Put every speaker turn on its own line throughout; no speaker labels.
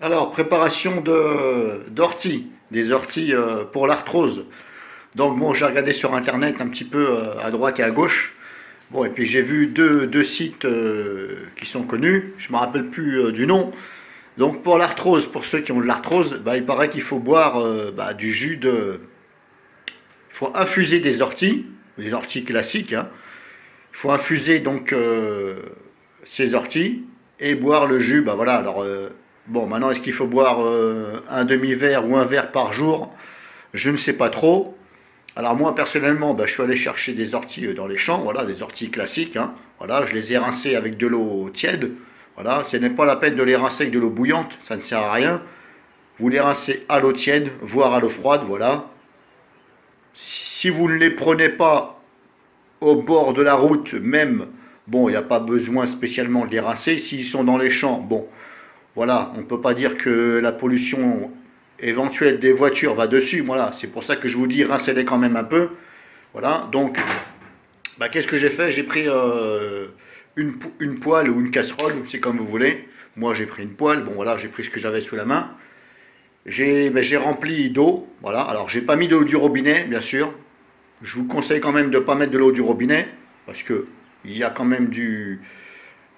Alors, préparation d'orties, des orties pour l'arthrose. Donc bon, j'ai regardé sur internet un petit peu à droite et à gauche. Bon, et puis j'ai vu deux sites qui sont connus. Je me rappelle plus du nom. Donc pour l'arthrose, pour ceux qui ont de l'arthrose, bah, il paraît qu'il faut boire du jus de. Il faut infuser des orties classiques, hein. Il faut infuser donc ces orties et boire le jus. Bah voilà. Alors bon, maintenant est-ce qu'il faut boire un demi-verre ou un verre par jour? Je ne sais pas trop. Alors moi personnellement, bah, je suis allé chercher des orties dans les champs, voilà, des orties classiques, hein. Voilà, je les ai rincées avec de l'eau tiède. Voilà, ce n'est pas la peine de les rincer avec de l'eau bouillante, ça ne sert à rien. Vous les rincez à l'eau tiède, voire à l'eau froide, voilà. Si vous ne les prenez pas au bord de la route, même, bon, il n'y a pas besoin spécialement de les rincer. S'ils sont dans les champs, bon, voilà, on ne peut pas dire que la pollution éventuelle des voitures va dessus. Voilà, c'est pour ça que je vous dis, rincez-les quand même un peu. Voilà, donc, bah, qu'est-ce que j'ai fait? J'ai pris une poêle ou une casserole, c'est comme vous voulez. Moi, j'ai pris une poêle. Bon, voilà, j'ai pris ce que j'avais sous la main. J'ai rempli d'eau. Voilà, alors j'ai pas mis de l'eau du robinet, bien sûr. Je vous conseille quand même de ne pas mettre de l'eau du robinet parce que il y a quand même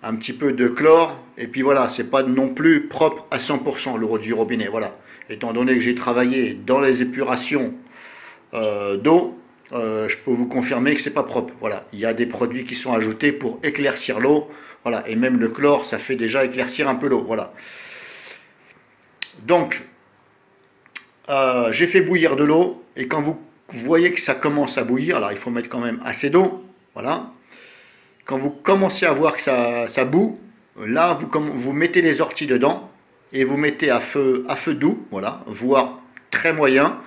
un petit peu de chlore. Et puis voilà, c'est pas non plus propre à 100% l'eau du robinet. Voilà. Étant donné que j'ai travaillé dans les épurations d'eau, je peux vous confirmer que c'est pas propre. Voilà, il y a des produits qui sont ajoutés pour éclaircir l'eau. Voilà, et même le chlore, ça fait déjà éclaircir un peu l'eau. Voilà. Donc, j'ai fait bouillir de l'eau et quand vous voyez que ça commence à bouillir, alors il faut mettre quand même assez d'eau. Voilà. Quand vous commencez à voir que ça bout, là vous mettez les orties dedans et vous mettez à feu doux, voilà, voire très moyen,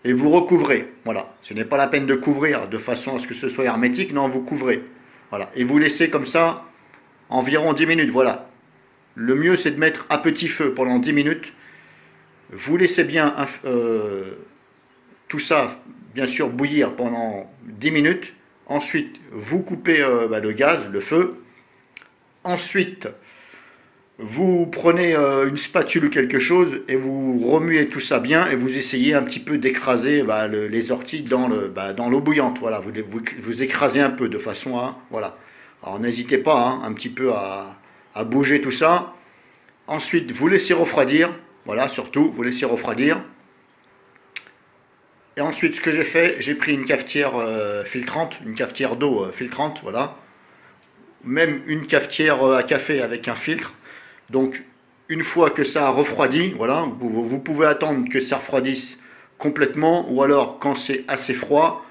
et vous recouvrez. Voilà. Ce n'est pas la peine de couvrir de façon à ce que ce soit hermétique, non, vous couvrez. Voilà. Et vous laissez comme ça environ 10 minutes. Voilà. Le mieux c'est de mettre à petit feu pendant 10 minutes. Vous laissez bien tout ça, bien sûr, bouillir pendant 10 minutes. Ensuite, vous coupez le gaz, le feu. Ensuite, vous prenez une spatule ou quelque chose et vous remuez tout ça bien et vous essayez un petit peu d'écraser les orties dans l'eau bouillante. Voilà, vous écrasez un peu de façon à... Voilà. Alors n'hésitez pas hein, un petit peu à bouger tout ça. Ensuite, vous laissez refroidir. Voilà, surtout, vous laissez refroidir. Et ensuite, ce que j'ai fait, j'ai pris une cafetière filtrante, une cafetière d'eau filtrante, voilà. Même une cafetière à café avec un filtre. Donc, une fois que ça a refroidi, voilà, vous pouvez attendre que ça refroidisse complètement, ou alors quand c'est assez froid,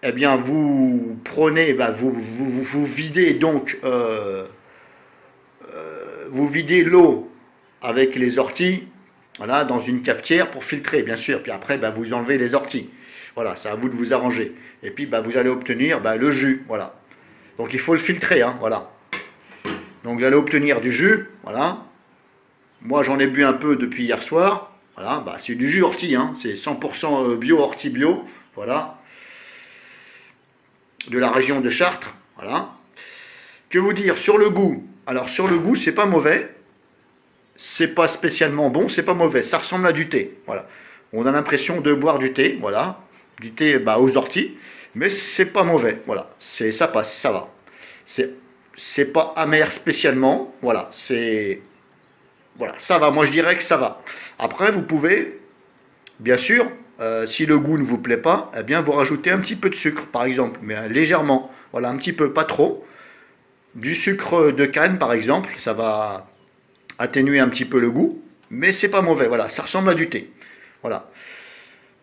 eh bien, vous prenez, vous videz donc, vous videz l'eau avec les orties, voilà, dans une cafetière pour filtrer, bien sûr. Puis après, vous enlevez les orties. Voilà, c'est à vous de vous arranger. Et puis, vous allez obtenir le jus, voilà. Donc, il faut le filtrer, hein, voilà. Donc, vous allez obtenir du jus, voilà. Moi, j'en ai bu un peu depuis hier soir. Voilà, c'est du jus ortie, hein. C'est 100% bio, ortie bio, voilà. De la région de Chartres, voilà. Que vous dire sur le goût? Alors, sur le goût, c'est pas mauvais. C'est pas spécialement bon, c'est pas mauvais. Ça ressemble à du thé. Voilà. On a l'impression de boire du thé, voilà. Du thé aux orties, mais c'est pas mauvais. Voilà. Ça passe, ça va. C'est pas amer spécialement. Voilà. Voilà, ça va. Moi je dirais que ça va. Après, vous pouvez, bien sûr, si le goût ne vous plaît pas, eh bien vous rajoutez un petit peu de sucre, par exemple, mais légèrement. Voilà, un petit peu, pas trop. Du sucre de canne, par exemple, ça va atténuer un petit peu le goût, mais c'est pas mauvais, voilà, ça ressemble à du thé. Voilà.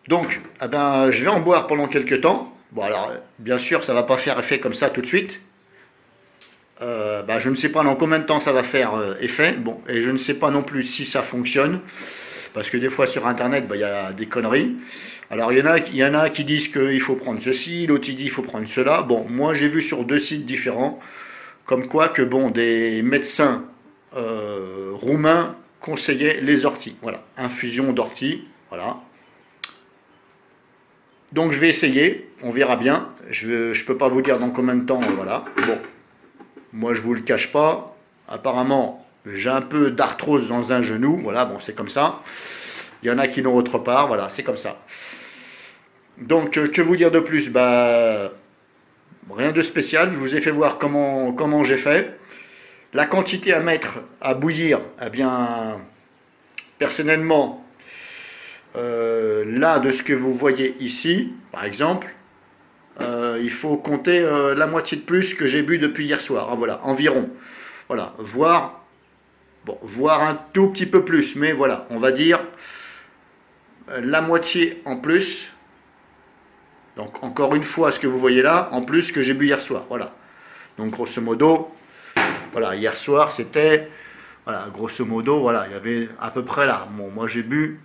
Donc, je vais en boire pendant quelques temps. Bon, alors, bien sûr, ça va pas faire effet comme ça tout de suite. Je ne sais pas dans combien de temps ça va faire effet. Bon, et je ne sais pas non plus si ça fonctionne, parce que des fois sur Internet, il y a des conneries. Alors, il y en a qui disent qu'il faut prendre ceci, l'autre il dit qu'il faut prendre cela. Bon, moi j'ai vu sur deux sites différents, comme quoi que bon, des médecins roumain conseillait les orties. Voilà, infusion d'orties. Voilà. Donc je vais essayer, on verra bien. Je ne peux pas vous dire dans combien de temps. Voilà. Bon, moi je vous le cache pas. Apparemment, J'ai un peu d'arthrose dans un genou, voilà, bon, c'est comme ça. Il y en a qui n'ont autre part, voilà, c'est comme ça. Donc, que vous dire de plus? Bah, rien de spécial, je vous ai fait voir comment j'ai fait. La quantité à mettre à bouillir, eh bien, personnellement, là, de ce que vous voyez ici, par exemple, il faut compter la moitié de plus que j'ai bu depuis hier soir, hein, voilà, environ. Voilà, voire un tout petit peu plus, mais voilà, on va dire la moitié en plus. Donc encore une fois, ce que vous voyez là, en plus que j'ai bu hier soir, voilà. Donc grosso modo, voilà, hier soir c'était, voilà, grosso modo, voilà, il y avait à peu près là. Bon, moi j'ai bu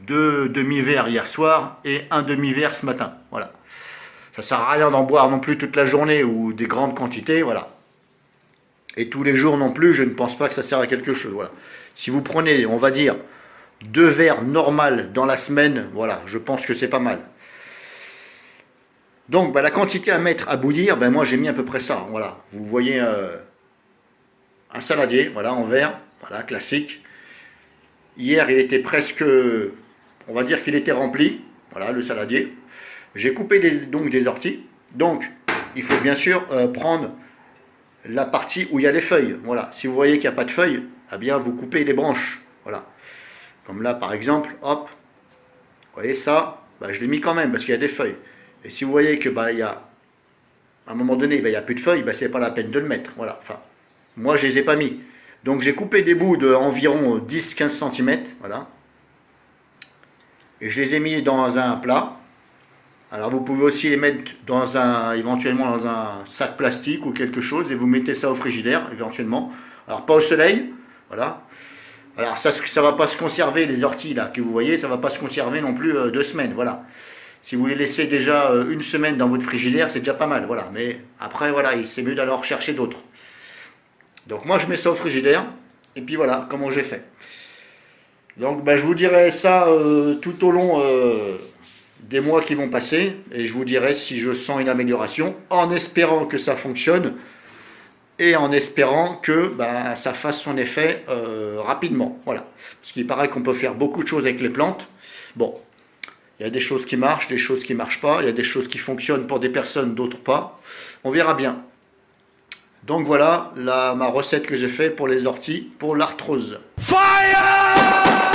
2 demi-verres hier soir et un demi-verre ce matin, voilà. Ça sert à rien d'en boire non plus toute la journée ou des grandes quantités, voilà. Et tous les jours non plus, je ne pense pas que ça sert à quelque chose, voilà. Si vous prenez, on va dire, 2 verres normales dans la semaine, voilà, je pense que c'est pas mal. Donc, bah, la quantité à mettre à bouillir, ben, moi j'ai mis à peu près ça, voilà. Vous voyez un saladier, voilà, en verre, voilà, classique. Hier, il était presque, on va dire qu'il était rempli, voilà, le saladier. J'ai coupé donc des orties, donc il faut bien sûr prendre la partie où il y a les feuilles, voilà. Si vous voyez qu'il n'y a pas de feuilles, eh bien vous coupez les branches, voilà. Comme là par exemple, hop, vous voyez ça, bah, je l'ai mis quand même parce qu'il y a des feuilles. Et si vous voyez que bah, il y a, à un moment donné, bah, il n'y a plus de feuilles, bah, c'est pas la peine de le mettre, voilà. Enfin, moi je les ai pas mis. Donc j'ai coupé des bouts d'environ 10-15 cm, voilà. Et je les ai mis dans un plat. Alors vous pouvez aussi les mettre dans éventuellement dans un sac plastique ou quelque chose et vous mettez ça au frigidaire éventuellement. Alors pas au soleil, voilà. Alors ça va pas se conserver, les orties là que vous voyez, ça va pas se conserver non plus 2 semaines, voilà. Si vous les laissez déjà 1 semaine dans votre frigidaire, c'est déjà pas mal, voilà. Mais après voilà, c'est mieux d'aller en rechercher d'autres. Donc moi je mets ça au frigidaire et puis voilà comment j'ai fait. Donc bah, je vous dirai ça tout au long des mois qui vont passer et je vous dirai si je sens une amélioration en espérant que ça fonctionne et en espérant que bah, ça fasse son effet rapidement, voilà, parce qu'il paraît qu'on peut faire beaucoup de choses avec les plantes. Bon, il y a des choses qui marchent, des choses qui marchent pas, il y a des choses qui fonctionnent pour des personnes, d'autres pas, on verra bien. Donc voilà ma recette que j'ai fait pour les orties pour l'arthrose. Fire!